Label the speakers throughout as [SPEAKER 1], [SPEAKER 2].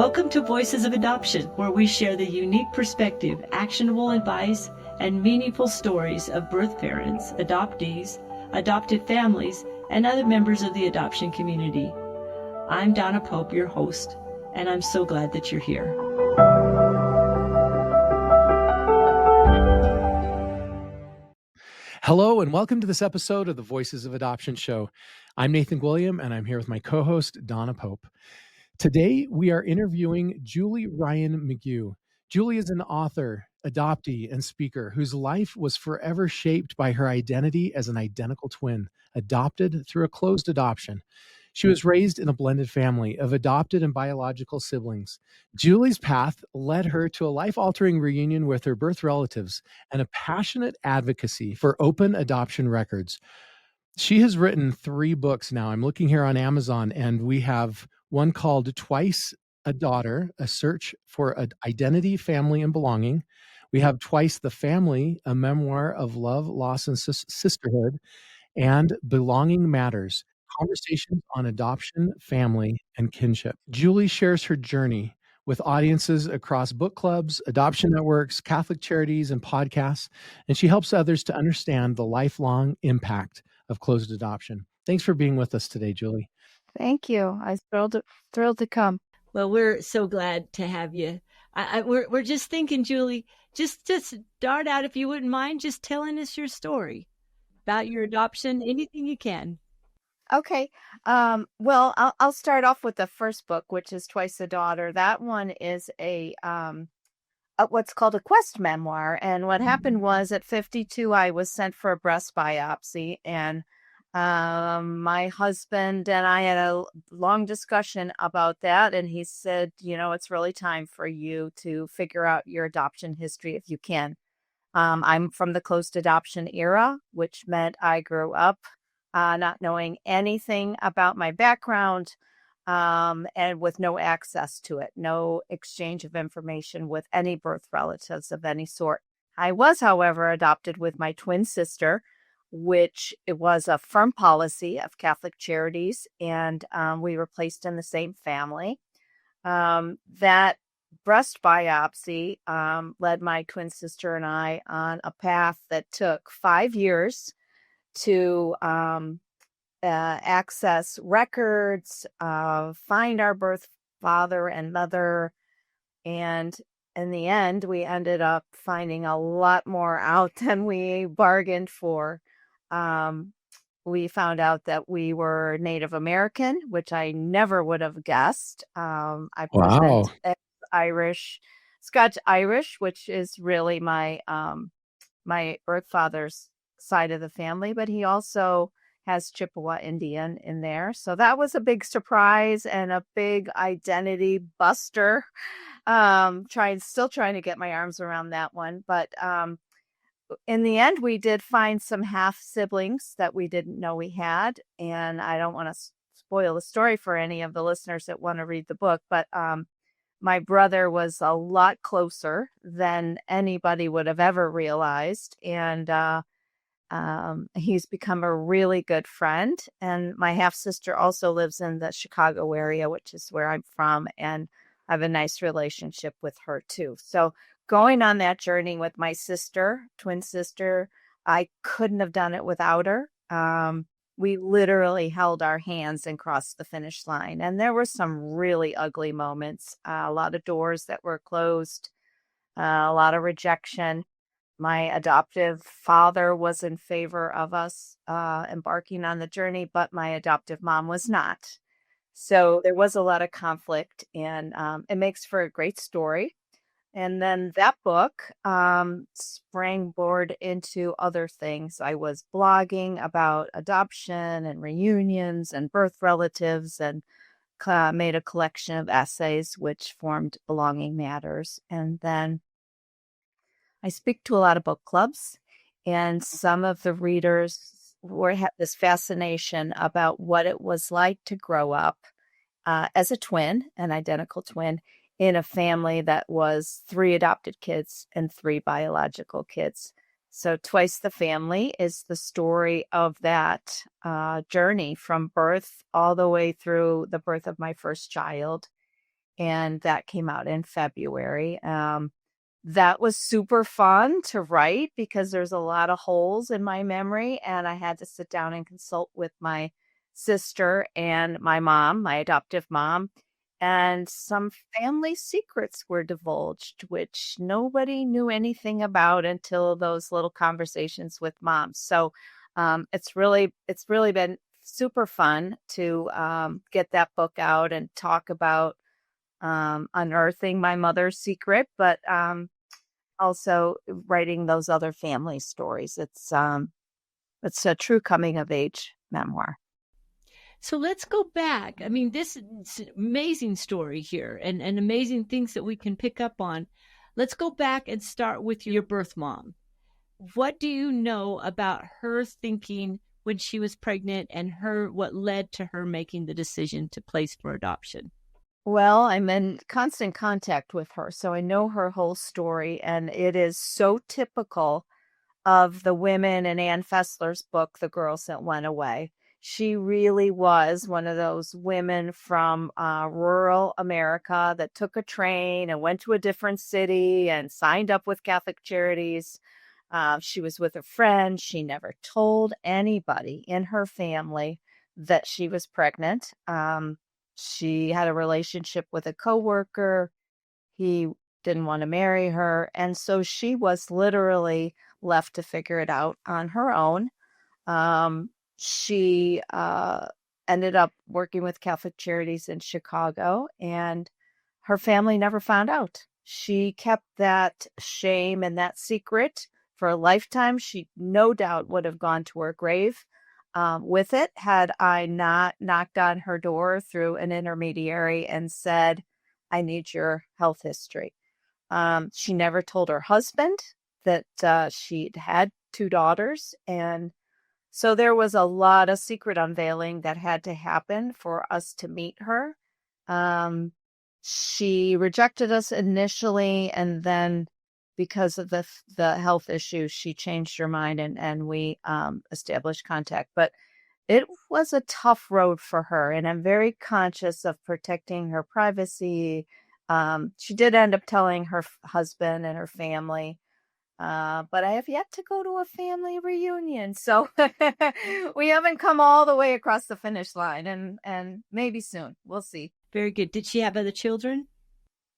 [SPEAKER 1] Welcome to Voices of Adoption, where we share the unique perspective, actionable advice, and meaningful stories of birth parents, adoptees, adopted families, and other members of the adoption community. I'm Donna Pope, your host, and I'm so glad that you're here.
[SPEAKER 2] Hello, and welcome to this episode of the Voices of Adoption show. I'm Nathan Gwilliam, and I'm here with my co-host, Donna Pope. Today, we are interviewing Julie Ryan McGue. Julie is an author, adoptee, and speaker whose life was forever shaped by her identity as an identical twin, adopted through a closed adoption. She was raised in a blended family of adopted and biological siblings. Julie's path led her to a life-altering reunion with her birth relatives and a passionate advocacy for open adoption records. She has written 3 books now. I'm looking here on Amazon, and we have one called Twice a Daughter, A Search for Identity, Family, and Belonging. We have Twice the Family, a memoir of love, loss, and sisterhood, and Belonging Matters, Conversations on Adoption, Family, and Kinship. Julie shares her journey with audiences across book clubs, adoption networks, Catholic charities, and podcasts, and she helps others to understand the lifelong impact of closed adoption. Thanks for being with us today, Julie.
[SPEAKER 3] Thank you. I'm thrilled to come.
[SPEAKER 1] Well, we're so glad to have you. We're just thinking, Julie, just start out, if you wouldn't mind, just telling us your story about your adoption, anything you can.
[SPEAKER 3] Okay. Well, I'll start off with the first book, which is Twice a Daughter. That one is a what's called a quest memoir. And what happened was at 52, I was sent for a breast biopsy, and my husband and I had a long discussion about that. And he said, it's really time for you to figure out your adoption history if you can. I'm from the closed adoption era, which meant I grew up not knowing anything about my background, and with no access to it, no exchange of information with any birth relatives of any sort. I was, however, adopted with my twin sister, which it was a firm policy of Catholic charities, and we were placed in the same family. That breast biopsy led my twin sister and I on a path that took 5 years to access records, find our birth father and mother. And in the end, we ended up finding a lot more out than we bargained for. We found out that we were Native American, which I never would have guessed. I present as Irish, Scotch Irish, which is really my birth father's side of the family, but he also has Chippewa Indian in there. So that was a big surprise and a big identity buster. Still trying to get my arms around that one. But in the end, we did find some half siblings that we didn't know we had. And I don't want to spoil the story for any of the listeners that want to read the book, but my brother was a lot closer than anybody would have ever realized. And he's become a really good friend. And my half sister also lives in the Chicago area, which is where I'm from. And I have a nice relationship with her too. So going on that journey with my sister, twin sister, I couldn't have done it without her. We literally held our hands and crossed the finish line. And there were some really ugly moments, a lot of doors that were closed, a lot of rejection. My adoptive father was in favor of us embarking on the journey, but my adoptive mom was not. So there was a lot of conflict, and it makes for a great story. And then that book springboard into other things. I was blogging about adoption and reunions and birth relatives, and made a collection of essays which formed Belonging Matters. And then I speak to a lot of book clubs, and some of the readers had this fascination about what it was like to grow up as a twin, an identical twin, in a family that was 3 adopted kids and 3 biological kids. So Twice the Family is the story of that journey from birth all the way through the birth of my first child. and that came out in February. That was super fun to write because there's a lot of holes in my memory, and I had to sit down and consult with my sister and my mom, my adoptive mom, and some family secrets were divulged, which nobody knew anything about until those little conversations with mom. So it's really been super fun to get that book out and talk about unearthing my mother's secret, but also writing those other family stories. It's a true coming of age memoir.
[SPEAKER 1] So let's go back. I mean, this is an amazing story here and amazing things that we can pick up on. Let's go back and start with your birth mom. What do you know about her thinking when she was pregnant and what led to her making the decision to place for adoption?
[SPEAKER 3] Well, I'm in constant contact with her, so I know her whole story, and it is so typical of the women in Ann Fessler's book, The Girls That Went Away. She really was one of those women from rural America that took a train and went to a different city and signed up with Catholic Charities. She was with a friend. She never told anybody in her family that she was pregnant. She had a relationship with a coworker. He didn't want to marry her. And so she was literally left to figure it out on her own. She ended up working with Catholic Charities in Chicago, and her family never found out. She kept that shame and that secret for a lifetime. She no doubt would have gone to her grave with it had I not knocked on her door through an intermediary and said, I need your health history. She never told her husband that she'd had 2 daughters. And so there was a lot of secret unveiling that had to happen for us to meet her. She rejected us initially, and then because of the health issues, she changed her mind and we established contact. But it was a tough road for her, and I'm very conscious of protecting her privacy. She did end up telling her husband and her family, but I have yet to go to a family reunion. So we haven't come all the way across the finish line, and maybe soon. We'll see.
[SPEAKER 1] Very good. Did she have other children?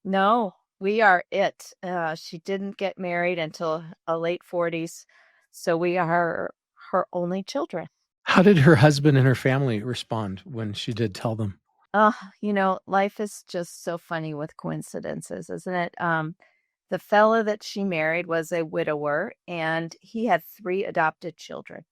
[SPEAKER 3] No, we are it. She didn't get married until late 40s. So we are her only children.
[SPEAKER 2] How did her husband and her family respond when she did tell them?
[SPEAKER 3] Life is just so funny with coincidences, isn't it? The fella that she married was a widower, and he had 3 adopted children.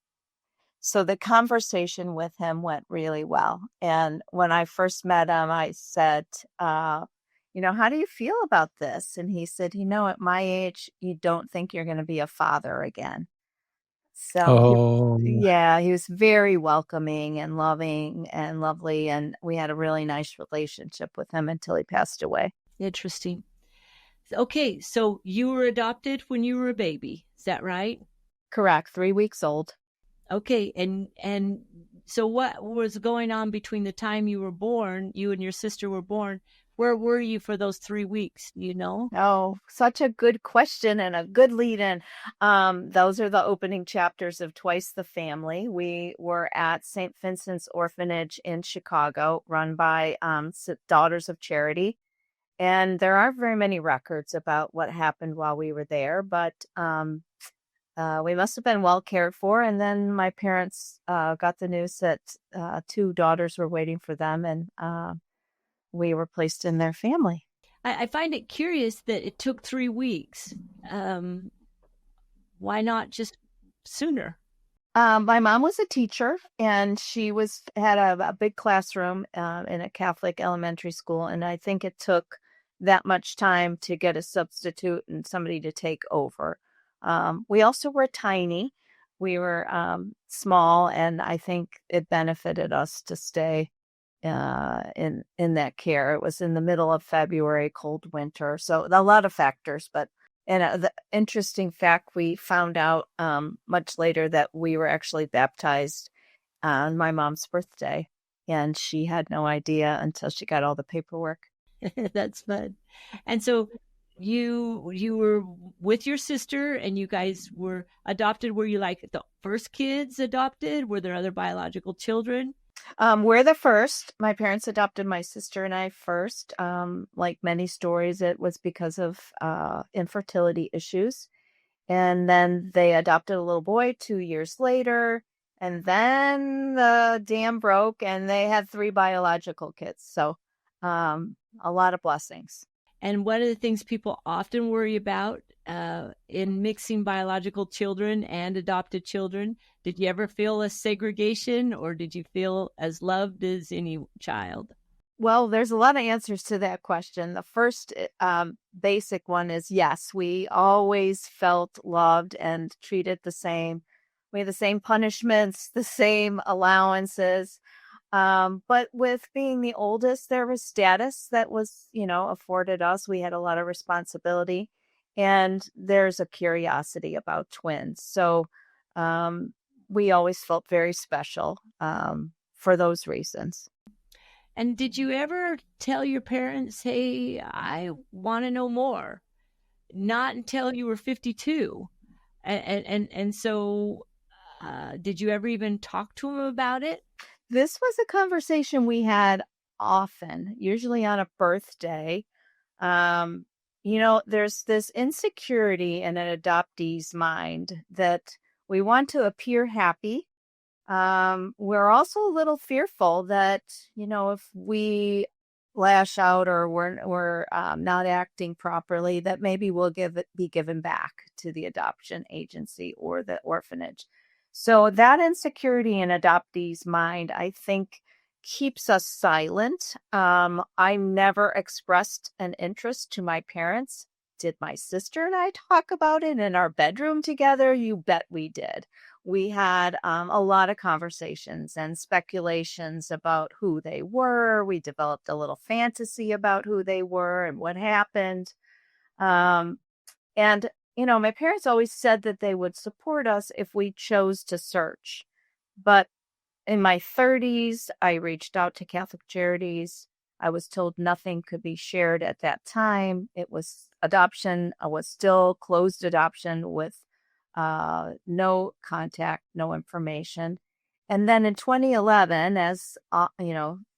[SPEAKER 3] So the conversation with him went really well. And when I first met him, I said, how do you feel about this? And he said, at my age, you don't think you're going to be a father again. So he was very welcoming and loving and lovely. And we had a really nice relationship with him until he passed away.
[SPEAKER 1] Interesting. Okay, so you were adopted when you were a baby. Is that right?
[SPEAKER 3] Correct. 3 weeks old.
[SPEAKER 1] Okay, and so what was going on between the time you were born, you and your sister were born? Where were you for those 3 weeks? Do you know?
[SPEAKER 3] Oh, such a good question and a good lead in. Those are the opening chapters of Twice the Family. We were at St. Vincent's Orphanage in Chicago, run by Daughters of Charity. And there aren't very many records about what happened while we were there, but we must have been well cared for. And then my parents got the news that 2 daughters were waiting for them, and we were placed in their family.
[SPEAKER 1] I find it curious that it took 3 weeks. Why not just sooner?
[SPEAKER 3] My mom was a teacher, and she had a big classroom in a Catholic elementary school. And I think it took that much time to get a substitute and somebody to take over. We also were tiny. We were small, and I think it benefited us to stay in that care. It was in the middle of February, cold winter. So a lot of factors, and the interesting fact, we found out much later that we were actually baptized on my mom's birthday, and she had no idea until she got all the paperwork.
[SPEAKER 1] That's fun. And so you were with your sister and you guys were adopted. Were you like the first kids adopted? Were there other biological children?
[SPEAKER 3] We're the first. My parents adopted my sister and I first. Like many stories, it was because of infertility issues. And then they adopted a little boy 2 years later. And then the dam broke and they had 3 biological kids. So a lot of blessings.
[SPEAKER 1] And one of the things people often worry about in mixing biological children and adopted children, did you ever feel a segregation or did you feel as loved as any child?
[SPEAKER 3] Well, there's a lot of answers to that question. The first basic one is yes, we always felt loved and treated the same. We had the same punishments, the same allowances. But with being the oldest, there was status that was, afforded us. We had a lot of responsibility and there's a curiosity about twins. So we always felt very special for those reasons.
[SPEAKER 1] And did you ever tell your parents, hey, I want to know more? Not until you were 52. And so did you ever even talk to them about it?
[SPEAKER 3] This was a conversation we had often, usually on a birthday. There's this insecurity in an adoptee's mind that we want to appear happy. We're also a little fearful that, if we lash out or we're not acting properly, that maybe we'll be given back to the adoption agency or the orphanage. So that insecurity in adoptees' mind, I think, keeps us silent. I never expressed an interest to my parents. Did my sister and I talk about it in our bedroom together? You bet we did. We had a lot of conversations and speculations about who they were. We developed a little fantasy about who they were and what happened. And my parents always said that they would support us if we chose to search. But in my 30s, I reached out to Catholic Charities. I was told nothing could be shared at that time. It was adoption. I was still closed adoption with no contact, no information. And then in 2011, as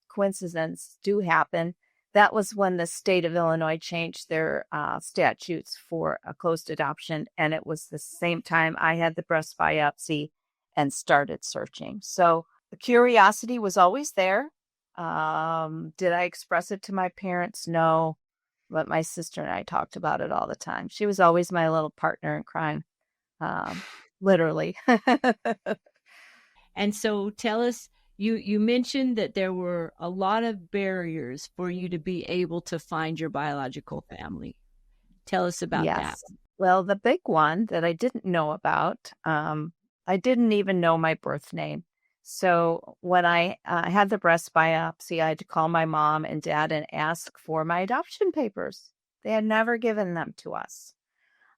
[SPEAKER 3] coincidences do happen, that was when the state of Illinois changed their statutes for a closed adoption. And it was the same time I had the breast biopsy and started searching. So the curiosity was always there. Did I express it to my parents? No. But my sister and I talked about it all the time. She was always my little partner in crime, literally.
[SPEAKER 1] And so tell us, you mentioned that there were a lot of barriers for you to be able to find your biological family. Tell us about that.
[SPEAKER 3] Well, the big one that I didn't know about, I didn't even know my birth name. So when I had the breast biopsy, I had to call my mom and dad and ask for my adoption papers. They had never given them to us.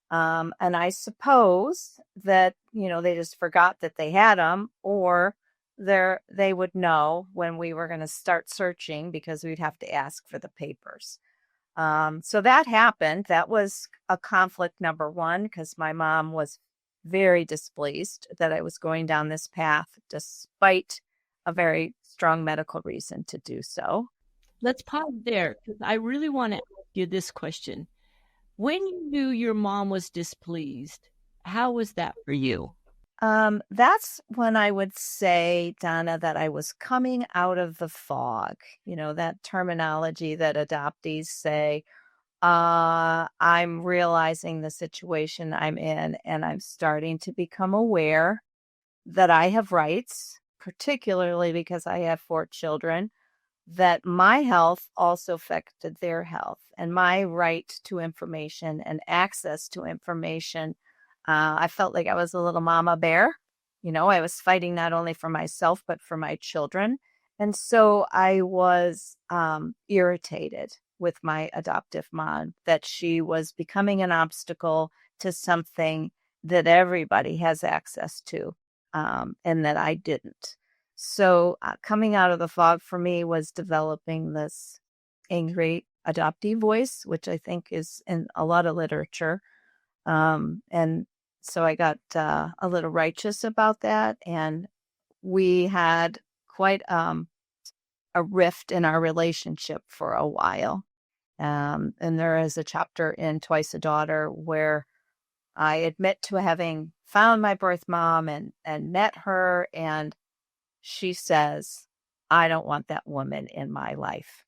[SPEAKER 3] And I suppose that, they just forgot that they had them, or they would know when we were going to start searching because we'd have to ask for the papers. So that happened. That was a conflict number one, because my mom was very displeased that I was going down this path, despite a very strong medical reason to do so.
[SPEAKER 1] Let's pause there, because I really want to ask you this question. When you knew your mom was displeased, how was that for you?
[SPEAKER 3] That's when I would say, Donna, that I was coming out of the fog, that terminology that adoptees say. I'm realizing the situation I'm in, and I'm starting to become aware that I have rights, particularly because I have 4 children, that my health also affected their health, and my right to information and access to information. I felt like I was a little mama bear. I was fighting not only for myself, but for my children. And so I was irritated with my adoptive mom that she was becoming an obstacle to something that everybody has access to, and that I didn't. So coming out of the fog for me was developing this angry adoptee voice, which I think is in a lot of literature. And so I got a little righteous about that. And we had quite a rift in our relationship for a while. And there is a chapter in Twice a Daughter where I admit to having found my birth mom and met her. And she says, I don't want that woman in my life.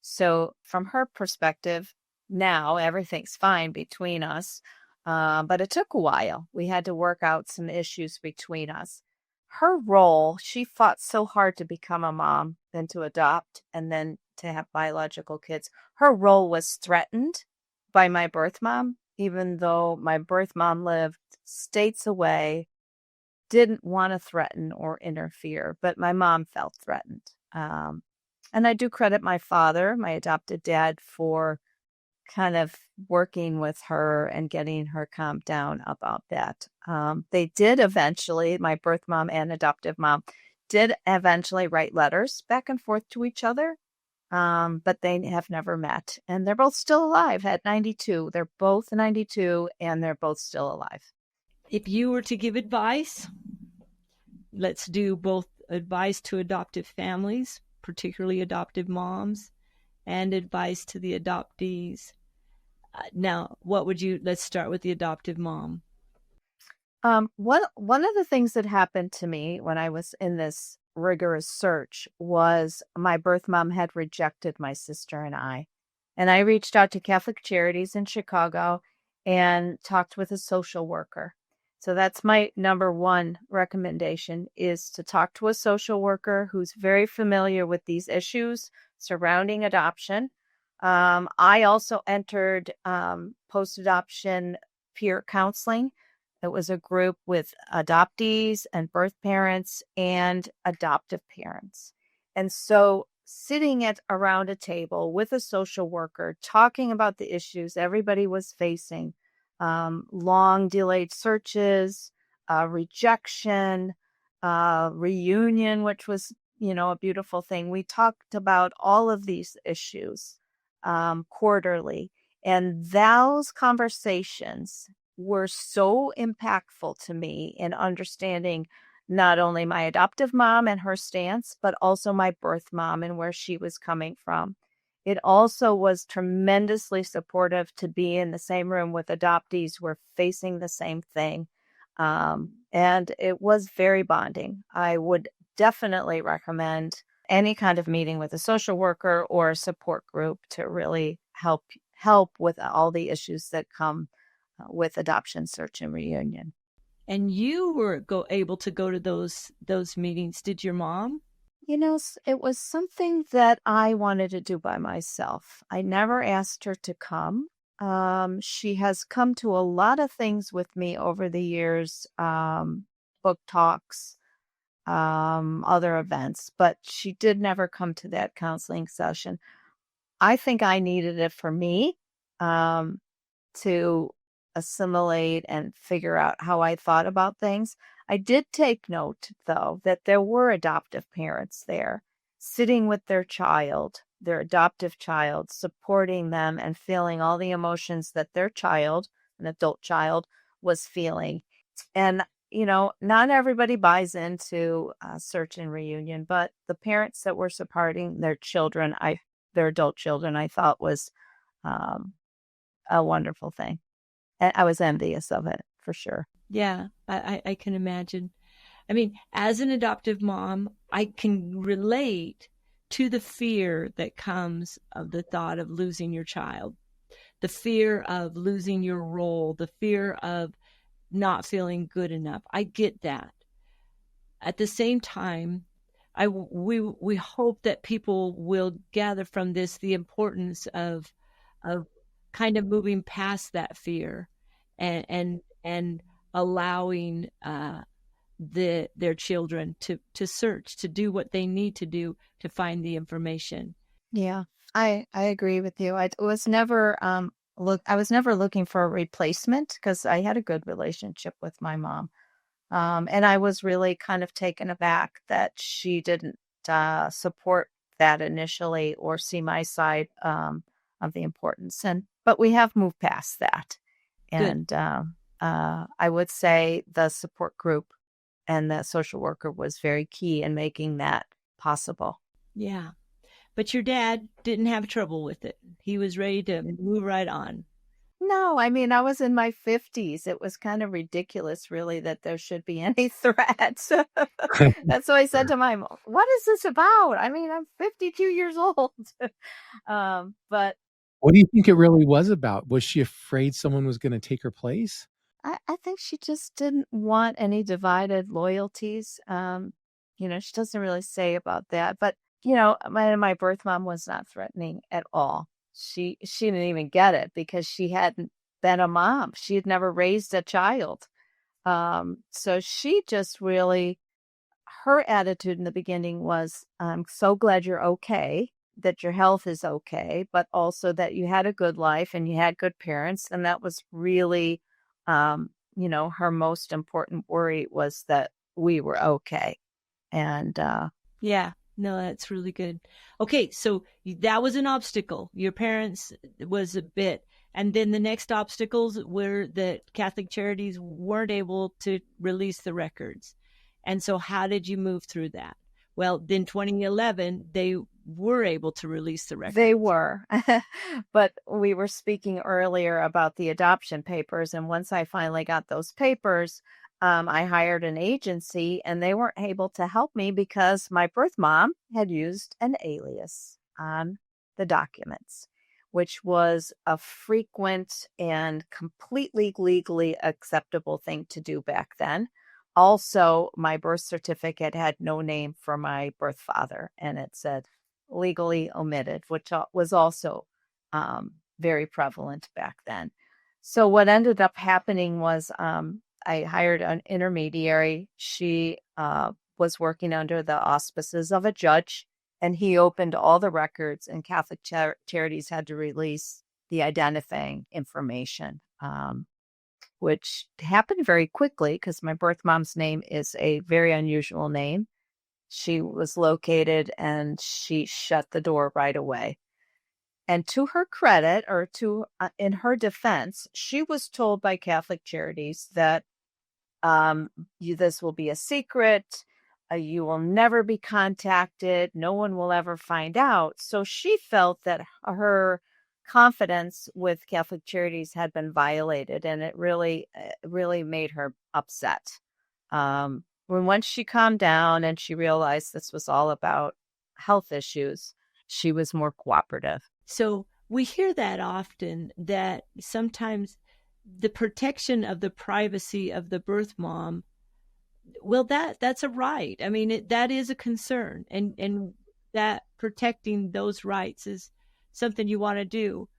[SPEAKER 3] So from her perspective, now everything's fine between us. But it took a while. We had to work out some issues between us. Her role, she fought so hard to become a mom, then to adopt, and then to have biological kids. Her role was threatened by my birth mom, even though my birth mom lived states away, didn't want to threaten or interfere, but my mom felt threatened. And I do credit my father, my adopted dad, for kind of working with her and getting her calmed down about that. They did eventually, my birth mom and adoptive mom did eventually write letters back and forth to each other, but they have never met. And they're both still alive at 92. They're both 92 and they're both still alive.
[SPEAKER 1] If you were to give advice, let's do both advice to adoptive families, particularly adoptive moms, and advice to the adoptees. Now, let's start with the adoptive mom.
[SPEAKER 3] One of the things that happened to me when I was in this rigorous search was my birth mom had rejected my sister and I. And I reached out to Catholic Charities in Chicago and talked with a social worker. So that's my number one recommendation, is to talk to a social worker who's very familiar with these issues surrounding adoption. I also entered post-adoption peer counseling. It was a group with adoptees and birth parents and adoptive parents. And so sitting around a table with a social worker, talking about the issues everybody was facing, long delayed searches, rejection, reunion, which was, a beautiful thing. We talked about all of these issues quarterly. And those conversations were so impactful to me in understanding not only my adoptive mom and her stance, but also my birth mom and where she was coming from. It also was tremendously supportive to be in the same room with adoptees who were facing the same thing. And it was very bonding. I would definitely recommend any kind of meeting with a social worker or a support group to really help with all the issues that come with adoption, search, and reunion.
[SPEAKER 1] And you were able to go to those meetings. Did your mom?
[SPEAKER 3] It was something that I wanted to do by myself. I never asked her to come. She has come to a lot of things with me over the years, book talks, other events, but she did never come to that counseling session. I think I needed it for me to assimilate and figure out how I thought about things. I did take note, though, that there were adoptive parents there sitting with their child, their adoptive child, supporting them and feeling all the emotions that their child, an adult child, was feeling. And, not everybody buys into search and reunion, but the parents that were supporting their children, their adult children, I thought was a wonderful thing. And I was envious of it, for sure.
[SPEAKER 1] Yeah, I can imagine. I mean, as an adoptive mom, I can relate to the fear that comes of the thought of losing your child, the fear of losing your role, the fear of not feeling good enough. I get that. At the same time, we hope that people will gather from this the importance of kind of moving past that fear and allowing their children to search, to do what they need to do to find the information.
[SPEAKER 3] Yeah, I agree with you. I was never looking for a replacement because I had a good relationship with my mom. And I was really kind of taken aback that she didn't support that initially or see my side of the importance. But we have moved past that.
[SPEAKER 1] Good.
[SPEAKER 3] And I would say the support group and the social worker was very key in making that possible.
[SPEAKER 1] Yeah. But your dad didn't have trouble with it. He was ready to move right on.
[SPEAKER 3] No, I mean, I was in my 50s. It was kind of ridiculous, really, that there should be any threats. That's why I said to my mom, what is this about? I mean, I'm 52 years old. But
[SPEAKER 2] What do you think it really was about? Was she afraid someone was going to take her place?
[SPEAKER 3] I think she just didn't want any divided loyalties. She doesn't really say about that. But, my birth mom was not threatening at all. She didn't even get it because she hadn't been a mom. She had never raised a child. So she just really, her attitude in the beginning was, I'm so glad you're okay, that your health is okay, but also that you had a good life and you had good parents. And that was really, her most important worry was that we were okay. And
[SPEAKER 1] Yeah. No, that's really good. Okay, so that was an obstacle. Your parents was a bit. And then the next obstacles were that Catholic Charities weren't able to release the records. And so how did you move through that? Well, then 2011, they were able to release the records.
[SPEAKER 3] They were. But we were speaking earlier about the adoption papers. And once I finally got those papers, I hired an agency and they weren't able to help me because my birth mom had used an alias on the documents, which was a frequent and completely legally acceptable thing to do back then. Also, my birth certificate had no name for my birth father, and it said legally omitted, which was also very prevalent back then. So what ended up happening was I hired an intermediary. She was working under the auspices of a judge, and he opened all the records, and Catholic Charities had to release the identifying information, which happened very quickly because my birth mom's name is a very unusual name. She was located and she shut the door right away. And to her credit, or in her defense, she was told by Catholic Charities that this will be a secret. You will never be contacted. No one will ever find out. So she felt that her confidence with Catholic Charities had been violated, and it really made her upset. Once she calmed down and she realized this was all about health issues, she was more cooperative.
[SPEAKER 1] So we hear that often, that sometimes the protection of the privacy of the birth mom, well, that's a right. I mean, that is a concern, and that protecting those rights is something you want to do.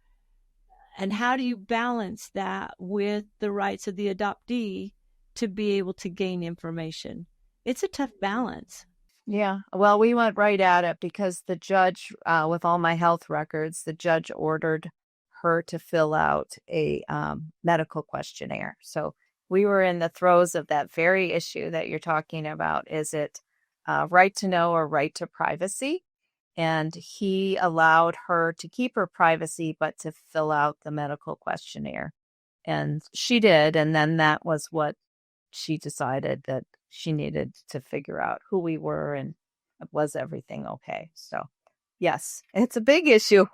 [SPEAKER 1] And how do you balance that with the rights of the adoptee to be able to gain information? It's a tough balance.
[SPEAKER 3] Yeah, well, we went right at it because the judge, with all my health records, the judge ordered her to fill out a medical questionnaire. So we were in the throes of that very issue that you're talking about. Is it right to know or right to privacy? And he allowed her to keep her privacy, but to fill out the medical questionnaire. And she did. And then that was what she decided, that she needed to figure out who we were and was everything okay. So yes, it's a big issue.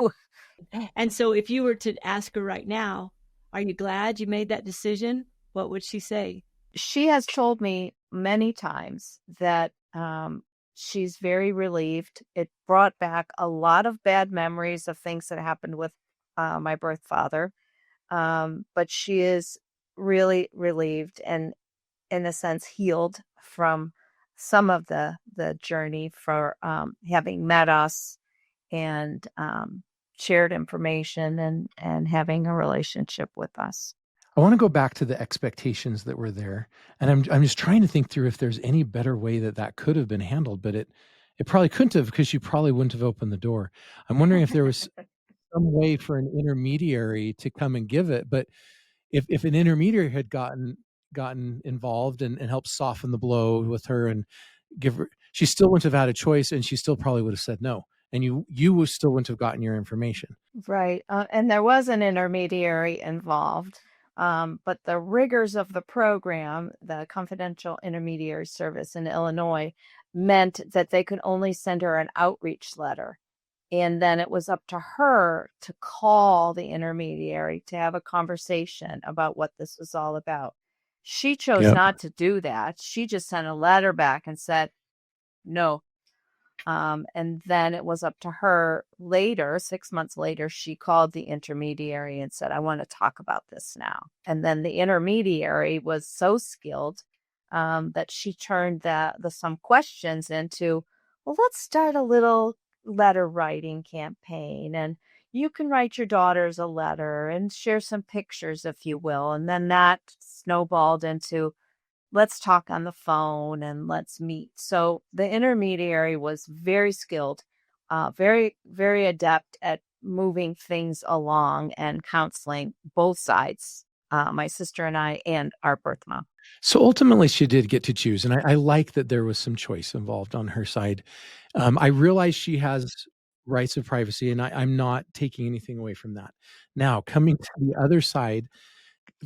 [SPEAKER 1] And so if you were to ask her right now, are you glad you made that decision? What would she say?
[SPEAKER 3] She has told me many times that she's very relieved. It brought back a lot of bad memories of things that happened with my birth father. But she is really relieved and, in a sense, healed from some of the journey for having met us and shared information and having a relationship with us.
[SPEAKER 2] I want to go back to the expectations that were there, and I'm just trying to think through if there's any better way that could have been handled, but it probably couldn't have, because you probably wouldn't have opened the door. I'm wondering if there was some way for an intermediary to come and give it, but if an intermediary had gotten involved and helped soften the blow with her and give her, she still wouldn't have had a choice, and she still probably would have said no. and you still wouldn't have gotten your information.
[SPEAKER 3] Right. And there was an intermediary involved. But the rigors of the program, the confidential intermediary service in Illinois, meant that they could only send her an outreach letter. And then it was up to her to call the intermediary to have a conversation about what this was all about. She chose not to do that. She just sent a letter back and said, no. And then it was up to her later, 6 months later, she called the intermediary and said, I want to talk about this now. And then the intermediary was so skilled that she turned some questions into, well, let's start a little letter writing campaign. And you can write your daughters a letter and share some pictures, if you will. And then that snowballed into, let's talk on the phone and let's meet. So the intermediary was very skilled, very, very adept at moving things along and counseling both sides, my sister and I, and our birth mom.
[SPEAKER 2] So ultimately, she did get to choose. And I like that there was some choice involved on her side. I realize she has rights of privacy, and I'm not taking anything away from that. Now, coming to the other side,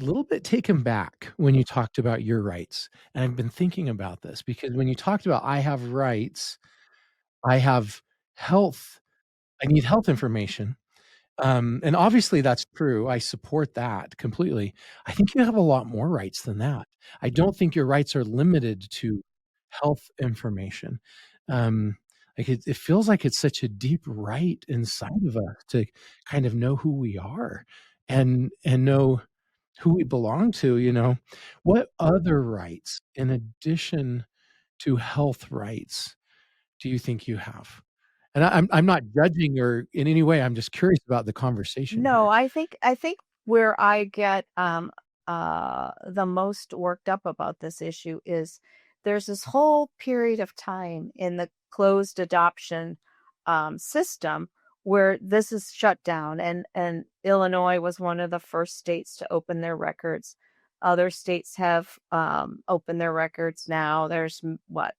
[SPEAKER 2] a little bit taken back when you talked about your rights. And I've been thinking about this because when you talked about, I have rights, I have health, I need health information. And obviously that's true. I support that completely. I think you have a lot more rights than that. I don't think your rights are limited to health information. Like it feels like it's such a deep right inside of us to kind of know who we are and know who we belong to, you know. What other rights in addition to health rights do you think you have? And I'm not judging or in any way. I'm just curious about the conversation.
[SPEAKER 3] No,
[SPEAKER 2] here.
[SPEAKER 3] I think where I get the most worked up about this issue is there's this whole period of time in the closed adoption system where this is shut down, and Illinois was one of the first states to open their records. Other states have opened their records now. There's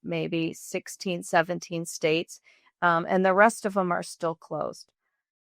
[SPEAKER 3] maybe 16, 17 states. And the rest of them are still closed.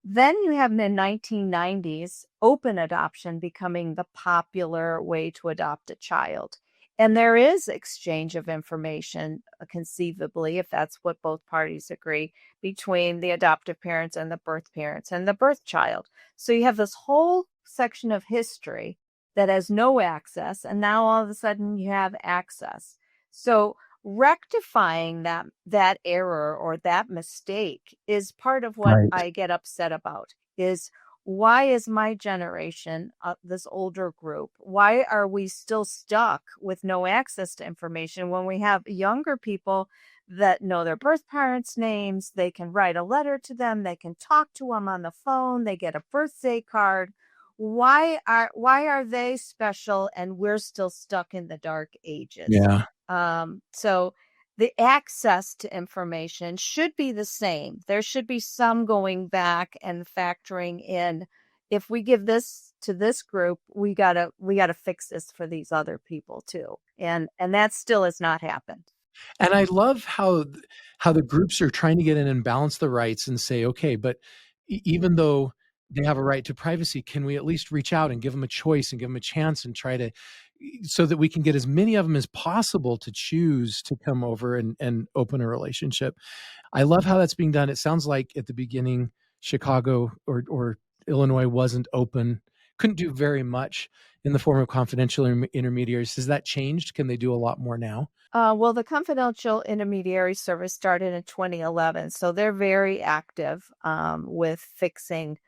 [SPEAKER 3] Then you have in the 1990s, open adoption becoming the popular way to adopt a child. And there is exchange of information, conceivably, if that's what both parties agree, between the adoptive parents and the birth child. So you have this whole section of history that has no access, and now all of a sudden you have access. So rectifying that error or that mistake is part of what
[SPEAKER 2] Right.
[SPEAKER 3] I get upset about. Is why is my generation, this older group, why are we still stuck with no access to information when we have younger people that know their birth parents' names? They can write a letter to them, they can talk to them on the phone, they get a birthday card. Why are they special and we're still stuck in the dark ages?
[SPEAKER 2] Yeah.
[SPEAKER 3] So the access to information should be the same. There should be some going back and factoring in. If we give this to this group, we gotta fix this for these other people too. And that still has not happened.
[SPEAKER 2] And I love how the groups are trying to get in and balance the rights and say, okay, but even though they have a right to privacy, can we at least reach out and give them a choice and give them a chance and try to, so that we can get as many of them as possible to choose to come over and open a relationship. I love how that's being done. It sounds like at the beginning, Chicago or Illinois wasn't open, couldn't do very much in the form of confidential intermediaries. Has that changed? Can they do a lot more now?
[SPEAKER 3] Well, the confidential intermediary service started in 2011, so they're very active with fixing,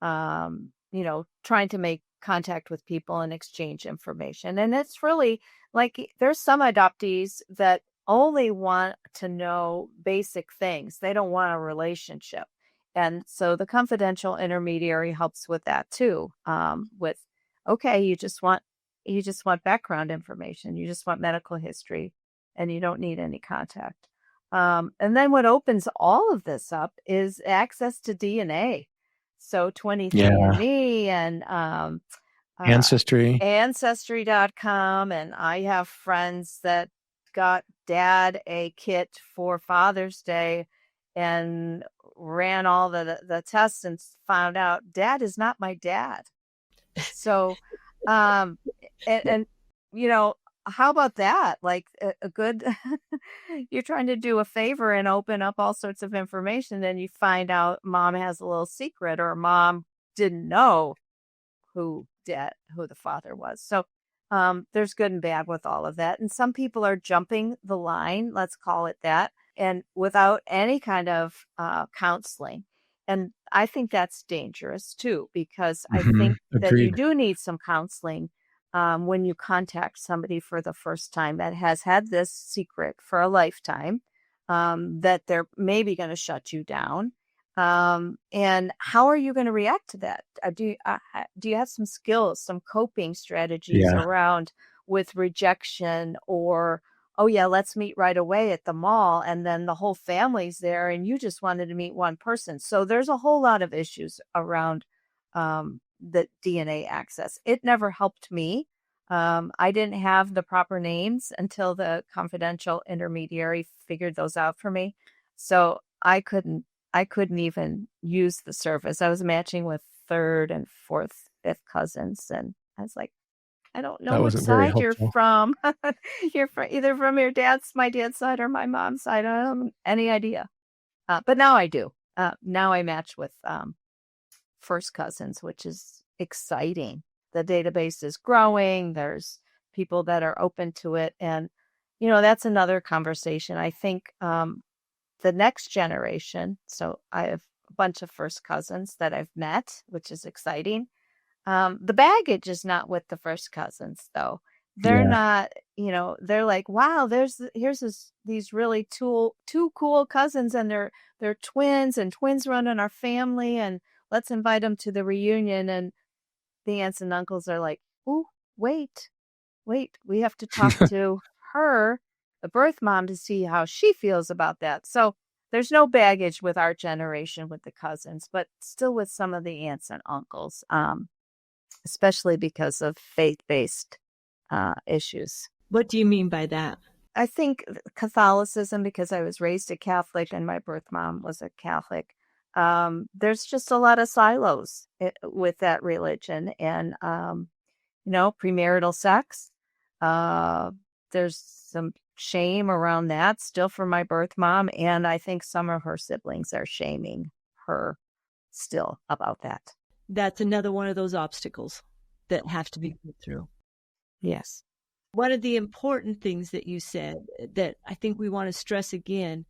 [SPEAKER 3] trying to make contact with people and exchange information. And it's really like there's some adoptees that only want to know basic things. They don't want a relationship. And so the confidential intermediary helps with that too. Okay, you just want background information. You just want medical history and you don't need any contact. And then what opens all of this up is access to DNA. So 23andMe and
[SPEAKER 2] Ancestry.
[SPEAKER 3] Ancestry.com. And I have friends that got dad a kit for Father's Day and ran all the tests and found out Dad is not my dad. So, and how about that? Like a good, you're trying to do a favor and open up all sorts of information. Then you find out mom has a little secret, or mom didn't know who the father was. So, there's good and bad with all of that. And some people are jumping the line, let's call it that, and without any kind of counseling. And I think that's dangerous too, because I think that you
[SPEAKER 2] Agreed.
[SPEAKER 3] do need some counseling when you contact somebody for the first time that has had this secret for a lifetime, that they're maybe going to shut you down. And how are you going to react to that? Do you have some skills, some coping strategies
[SPEAKER 2] Yeah.
[SPEAKER 3] around with rejection, or, oh yeah, let's meet right away at the mall, and then the whole family's there and you just wanted to meet one person. So there's a whole lot of issues around the DNA access. It never helped me. I didn't have the proper names until the confidential intermediary figured those out for me. So I couldn't even use the service. I was matching with third and fourth, fifth cousins. And I was like, I don't know
[SPEAKER 2] That
[SPEAKER 3] which
[SPEAKER 2] wasn't very
[SPEAKER 3] side you're
[SPEAKER 2] helpful.
[SPEAKER 3] from. You're either from my dad's side or my mom's side. I don't have any idea. But now I do. Now I match with first cousins, which is exciting. The database is growing. There's people that are open to it. And, that's another conversation. I think the next generation, so I have a bunch of first cousins that I've met, which is exciting. The baggage is not with the first cousins, though. They're
[SPEAKER 2] Yeah.
[SPEAKER 3] not, they're like, wow, here's these really two cool cousins, and they're twins, and twins run in our family, and let's invite them to the reunion. And the aunts and uncles are like, oh, wait, we have to talk to her, the birth mom, to see how she feels about that. So there's no baggage with our generation with the cousins, but still with some of the aunts and uncles, especially because of faith-based issues.
[SPEAKER 1] What do you mean by that?
[SPEAKER 3] I think Catholicism, because I was raised a Catholic and my birth mom was a Catholic. There's just a lot of silos with that religion, and premarital sex. There's some shame around that still for my birth mom, and I think some of her siblings are shaming her still about that.
[SPEAKER 1] That's another one of those obstacles that have to be put through.
[SPEAKER 3] Yes.
[SPEAKER 1] One of the important things that you said that I think we want to stress again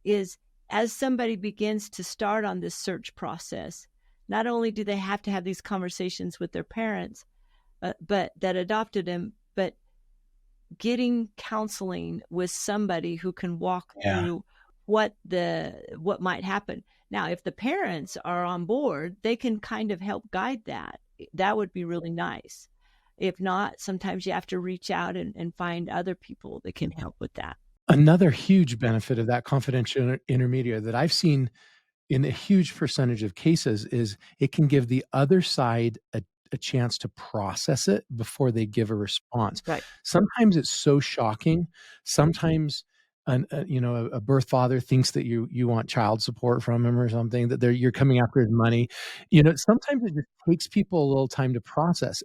[SPEAKER 1] is, as somebody begins to start on this search process, not only do they have to have these conversations with their parents, but that adopted them, but getting counseling with somebody who can walk through what might happen. Now, if the parents are on board, they can kind of help guide that. That would be really nice. If not, sometimes you have to reach out and find other people that can help with that.
[SPEAKER 2] Another huge benefit of that confidential intermediary that I've seen in a huge percentage of cases is it can give the other side a chance to process it before they give a response.
[SPEAKER 3] Right.
[SPEAKER 2] Sometimes it's so shocking. Sometimes a birth father thinks that you want child support from him or something, that you're coming after his money. Sometimes it just takes people a little time to process.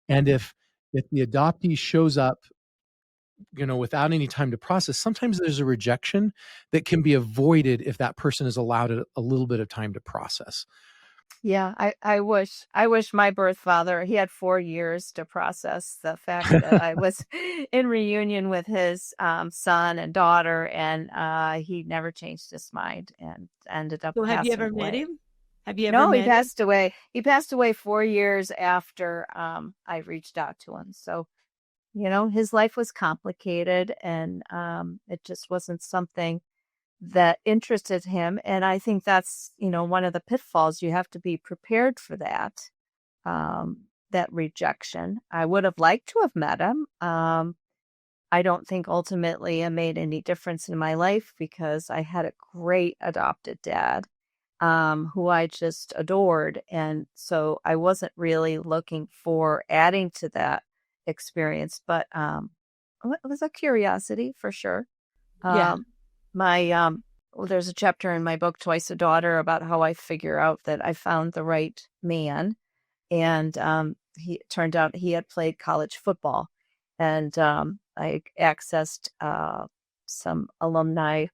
[SPEAKER 2] And if the adoptee shows up, without any time to process, sometimes there's a rejection that can be avoided if that person is allowed a little bit of time to process.
[SPEAKER 3] Yeah, I wish my birth father, he had 4 years to process the fact that I was in reunion with his son and daughter, and he never changed his mind and ended up
[SPEAKER 1] So have you
[SPEAKER 3] passing
[SPEAKER 1] ever met
[SPEAKER 3] away.
[SPEAKER 1] him? Have you ever
[SPEAKER 3] No, he
[SPEAKER 1] met him?
[SPEAKER 3] passed away. He passed away 4 years after I reached out to him. So, his life was complicated, and it just wasn't something that interested him. And I think that's, one of the pitfalls. You have to be prepared for that, that rejection. I would have liked to have met him. I don't think ultimately it made any difference in my life because I had a great adopted dad, who I just adored. And so I wasn't really looking for adding to that experience, but it was a curiosity for sure.
[SPEAKER 1] Yeah.
[SPEAKER 3] My there's a chapter in my book, Twice a Daughter, about how I figure out that I found the right man. And he turned out he had played college football. And I accessed some alumni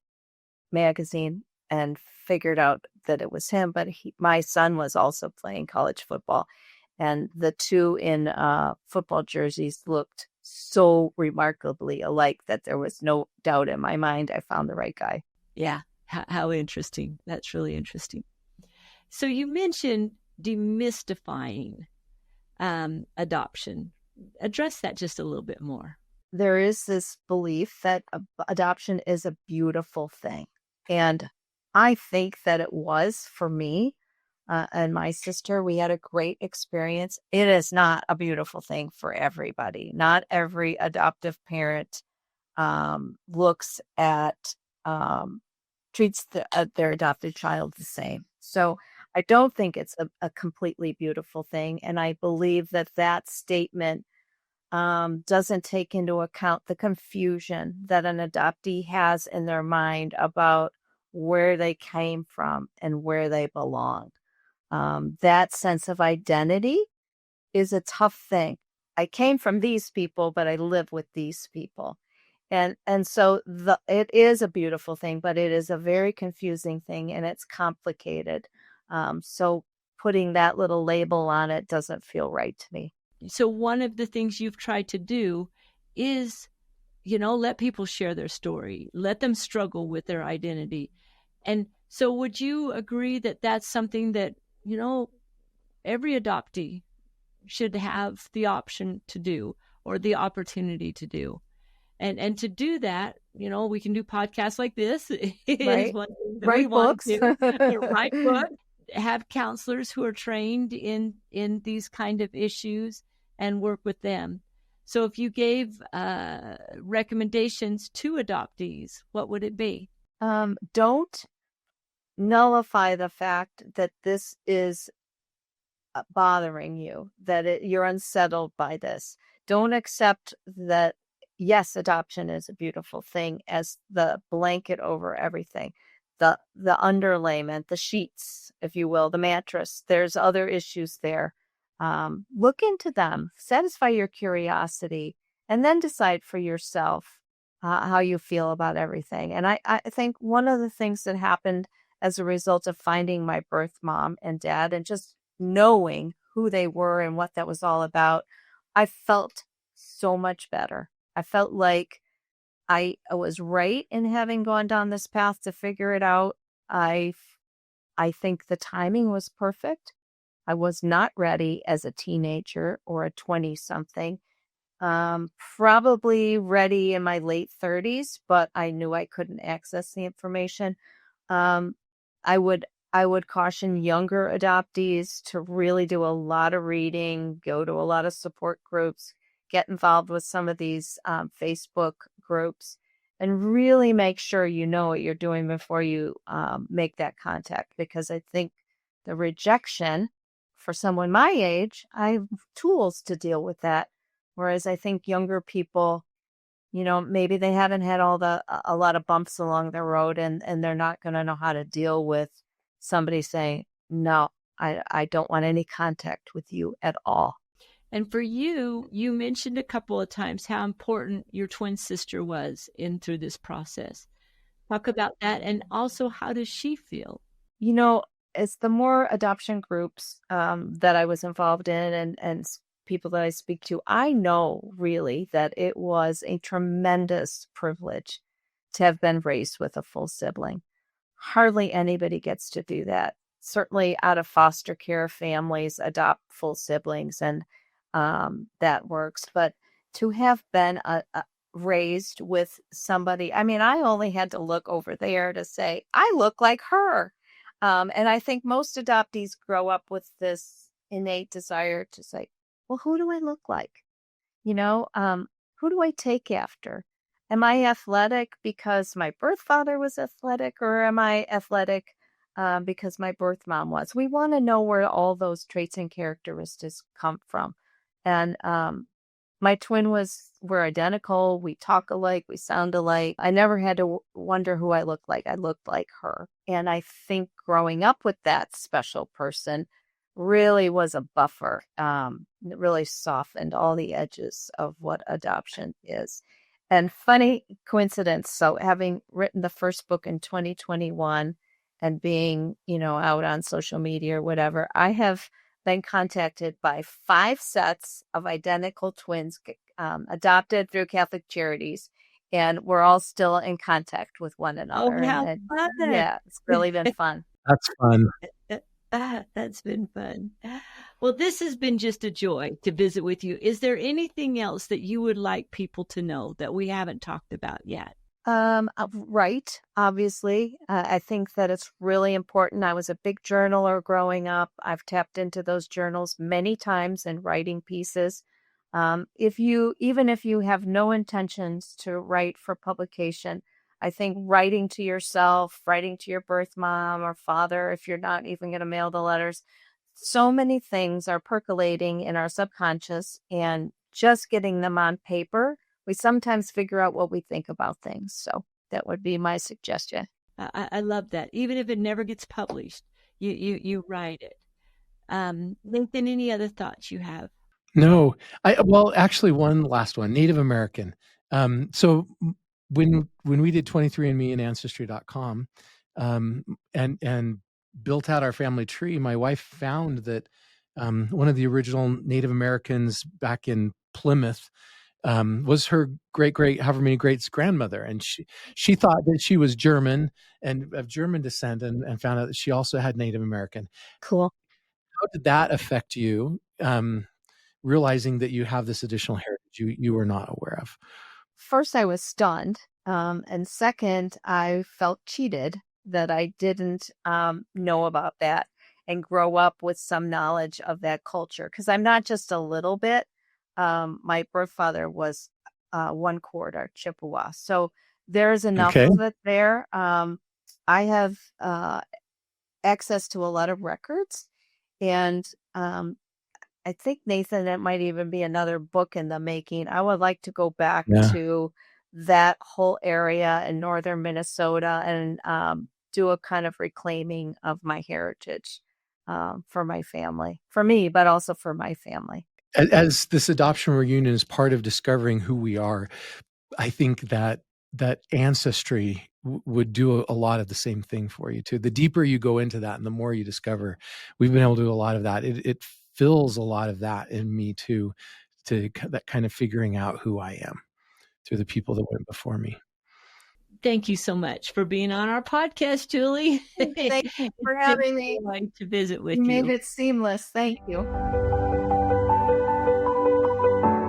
[SPEAKER 3] magazine and figured out that it was him. But my son was also playing college football. And the two in football jerseys looked so remarkably alike that there was no doubt in my mind I found the right guy.
[SPEAKER 1] Yeah. How interesting. That's really interesting. So you mentioned demystifying adoption. Address that just a little bit more.
[SPEAKER 3] There is this belief that adoption is a beautiful thing. And I think that it was for me and my sister. We had a great experience. It is not a beautiful thing for everybody. Not every adoptive parent looks at, treats their adopted child the same. So I don't think it's a completely beautiful thing. And I believe that statement doesn't take into account the confusion that an adoptee has in their mind about where they came from and where they belong. That sense of identity is a tough thing. I came from these people, but I live with these people. And so it is a beautiful thing, but it is a very confusing thing, and it's complicated. So putting that little label on it doesn't feel right to me.
[SPEAKER 1] So one of the things you've tried to do is, let people share their story, let them struggle with their identity. And so would you agree that that's something that, every adoptee should have the option to do or the opportunity to do? And to do that, we can do podcasts like this. It
[SPEAKER 3] Right.
[SPEAKER 1] is one thing that
[SPEAKER 3] Write
[SPEAKER 1] we want
[SPEAKER 3] books.
[SPEAKER 1] to write books, have counselors who are trained in these kind of issues and work with them. So if you gave recommendations to adoptees, what would it be?
[SPEAKER 3] Don't nullify the fact that this is bothering you, that you're unsettled by this. Don't accept that, yes, adoption is a beautiful thing as the blanket over everything. The underlayment, the sheets, if you will, the mattress. There's other issues there. Look into them, satisfy your curiosity, and then decide for yourself how you feel about everything. And I think one of the things that happened as a result of finding my birth mom and dad and just knowing who they were and what that was all about, I felt so much better. I felt like I was right in having gone down this path to figure it out. I think the timing was perfect. I was not ready as a teenager or a 20-something. Probably ready in my late 30s, but I knew I couldn't access the information. I would caution younger adoptees to really do a lot of reading, go to a lot of support groups, get involved with some of these Facebook groups, and really make sure you know what you're doing before you make that contact. Because I think the rejection for someone my age, I have tools to deal with that. Whereas I think younger people, maybe they haven't had a lot of bumps along the road, and they're not going to know how to deal with somebody saying, no, I don't want any contact with you at all.
[SPEAKER 1] And for you, you mentioned a couple of times how important your twin sister was through this process. Talk about that. And also, how does she feel?
[SPEAKER 3] As the more adoption groups that I was involved in and people that I speak to, I know really that it was a tremendous privilege to have been raised with a full sibling. Hardly anybody gets to do that. Certainly out of foster care families adopt full siblings, and that works. But to have been raised with somebody, I mean, I only had to look over there to say, I look like her. And I think most adoptees grow up with this innate desire to say, well, who do I look like? Who do I take after? Am I athletic because my birth father was athletic, or am I athletic because my birth mom was? We want to know where all those traits and characteristics come from. And My twin we're identical. We talk alike. We sound alike. I never had to wonder who I looked like. I looked like her. And I think growing up with that special person really was a buffer. It really softened all the edges of what adoption is. And funny coincidence. So having written the first book in 2021 and being, out on social media or whatever, I have been contacted by 5 sets of identical twins adopted through Catholic Charities. And we're all still in contact with one another.
[SPEAKER 1] how
[SPEAKER 3] And
[SPEAKER 1] fun.
[SPEAKER 3] yeah, it's really been fun.
[SPEAKER 2] That's fun.
[SPEAKER 1] That's been fun. Well, this has been just a joy to visit with you. Is there anything else that you would like people to know that we haven't talked about yet?
[SPEAKER 3] Right. Obviously, I think that it's really important. I was a big journaler growing up. I've tapped into those journals many times in writing pieces. Even if you have no intentions to write for publication, I think writing to yourself, writing to your birth mom or father, if you're not even going to mail the letters, so many things are percolating in our subconscious, and just getting them on paper, we sometimes figure out what we think about things. So that would be my suggestion.
[SPEAKER 1] I love that. Even if it never gets published, you write it. Nathan, any other thoughts you have?
[SPEAKER 2] No, well, actually, one last one. Native American. So when we did 23andMe and Ancestry.com, and built out our family tree, my wife found that one of the original Native Americans back in Plymouth was her great however many greats grandmother, and she thought that she was German and of German descent, and found out that she also had Native American.
[SPEAKER 3] Cool.
[SPEAKER 2] How did that affect you? Realizing that you have this additional heritage you were not aware of?
[SPEAKER 3] First, I was stunned. And second, I felt cheated that I didn't know about that and grow up with some knowledge of that culture. Because I'm not just a little bit. My birth father was 1/4 Chippewa. So there's enough
[SPEAKER 2] Okay.
[SPEAKER 3] of it there. I have access to a lot of records. And I think, Nathan, it might even be another book in the making. I would like to go back
[SPEAKER 2] Yeah.
[SPEAKER 3] to that whole area in northern Minnesota and do a kind of reclaiming of my heritage for my family, for me, but also for my family.
[SPEAKER 2] As this adoption reunion is part of discovering who we are, I think that ancestry would do a lot of the same thing for you too. The deeper you go into that and the more you discover, we've been able to do a lot of that. It fills a lot of that in me too, to that kind of figuring out who I am through the people that went before me.
[SPEAKER 1] Thank you so much for being on our podcast, Julie.
[SPEAKER 3] Thank you for having me.
[SPEAKER 1] I'd like to visit with
[SPEAKER 3] You
[SPEAKER 1] you.
[SPEAKER 3] made it seamless. Thank you.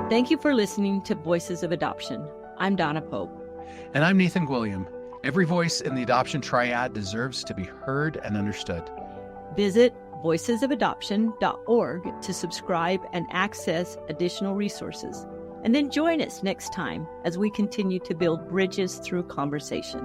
[SPEAKER 1] Thank you for listening to Voices of Adoption. I'm Donna Pope.
[SPEAKER 2] And I'm Nathan Gwilliam. Every voice in the adoption triad deserves to be heard and understood.
[SPEAKER 1] Visit voicesofadoption.org to subscribe and access additional resources. And then join us next time as we continue to build bridges through conversation.